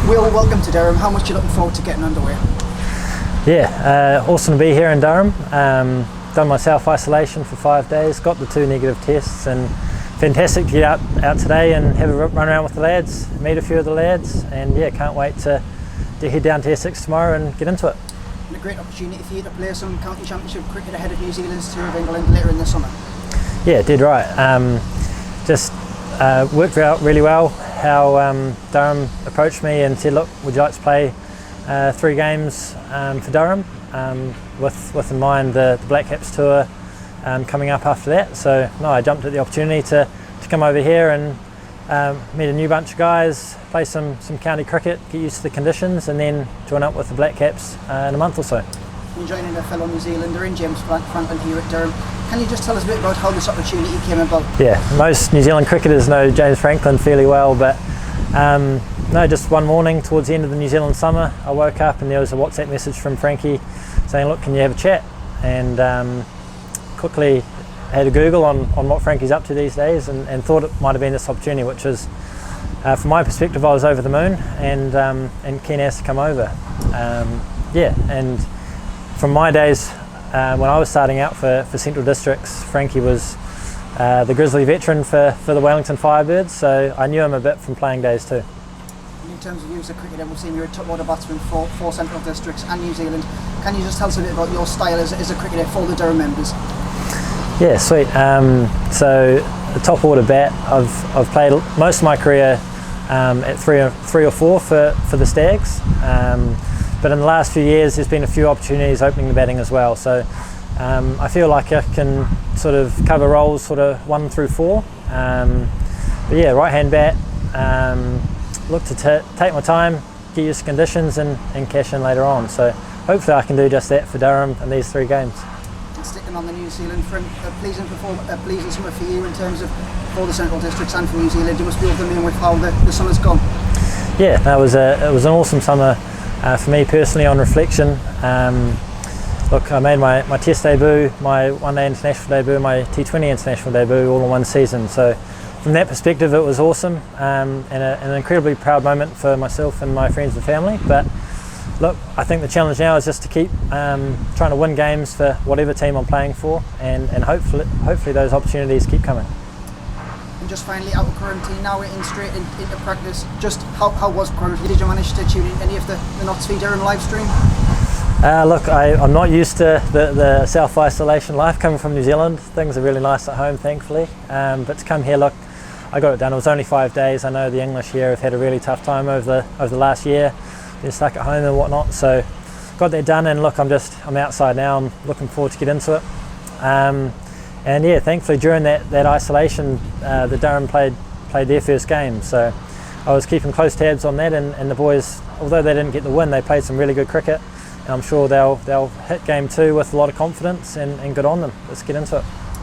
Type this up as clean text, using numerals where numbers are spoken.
Will, welcome to Durham. How much are you looking forward to getting underway? Yeah, awesome to be here in Durham. Done my self-isolation for 5 days, got the 2 negative tests, and fantastic to get out today and have a run around with the lads, meet a few of the lads, and yeah, can't wait to head down to Essex tomorrow and get into it. And a great opportunity for you to play some county championship cricket ahead of New Zealand's tour of England later in the summer. Yeah, dead right. Just worked out really well how Durham approached me and said, look, would you like to play 3 games for Durham, with in mind the Black Caps tour coming up after that. So no, I jumped at the opportunity to come over here and meet a new bunch of guys, play some county cricket, get used to the conditions, and then join up with the Black Caps in a month or so. You're joining a fellow New Zealander in James Franklin here at Durham. Can you just tell us a bit about how this opportunity came about? Yeah, most New Zealand cricketers know James Franklin fairly well, but no, just one morning towards the end of the New Zealand summer, I woke up and there was a WhatsApp message from Frankie saying, look, can you have a chat? And quickly had a Google on what Frankie's up to these days, and thought it might have been this opportunity, which was, from my perspective, I was over the moon and keen as to come over. Yeah, and from my days when I was starting out for Central Districts, Frankie was the Grizzly veteran for the Wellington Firebirds, so I knew him a bit from playing days too. In terms of you as a cricketer, we've seen you're a top order batsman for Central Districts and New Zealand. Can you just tell us a bit about your style as a cricketer for the Durham members? Yeah, sweet. So the top order bat, I've played most of my career at 3 or 4 for the Stags, but in the last few years there's been a few opportunities opening the batting as well. So I feel like I can sort of cover roles sort of 1 through 4. But yeah, right hand bat. Look to take my time, get used to conditions, and cash in later on. So hopefully I can do just that for Durham in these 3 games. And sticking on the New Zealand front, a pleasing summer for you in terms of for the Central Districts and for New Zealand. You must be over the moon with how the summer's gone. Yeah, it was an awesome summer for me personally. On reflection, look, I made my Test debut, my One-Day International debut, my T20 International debut all in one season. So from that perspective, it was awesome, and an incredibly proud moment for myself and my friends and family. But look, I think the challenge now is just to keep trying to win games for whatever team I'm playing for, and hopefully those opportunities keep coming. And just finally, out of quarantine now, we're straight into practice. Just how was quarantine? Did you manage to tune in any of the Notts v Durham live stream? Look, I'm not used to the self-isolation life coming from New Zealand. Things are really nice at home, thankfully. But to come here, look, I got it done. It was only 5 days. I know the English here have had a really tough time over the last year. Been stuck at home and whatnot. So got that done, and look, I'm outside now. I'm looking forward to get into it. And yeah, thankfully during that isolation, the Durham played their first game. So I was keeping close tabs on that, and the boys, although they didn't get the win, they played some really good cricket. And I'm sure they'll hit game 2 with a lot of confidence, and good on them. Let's get into it.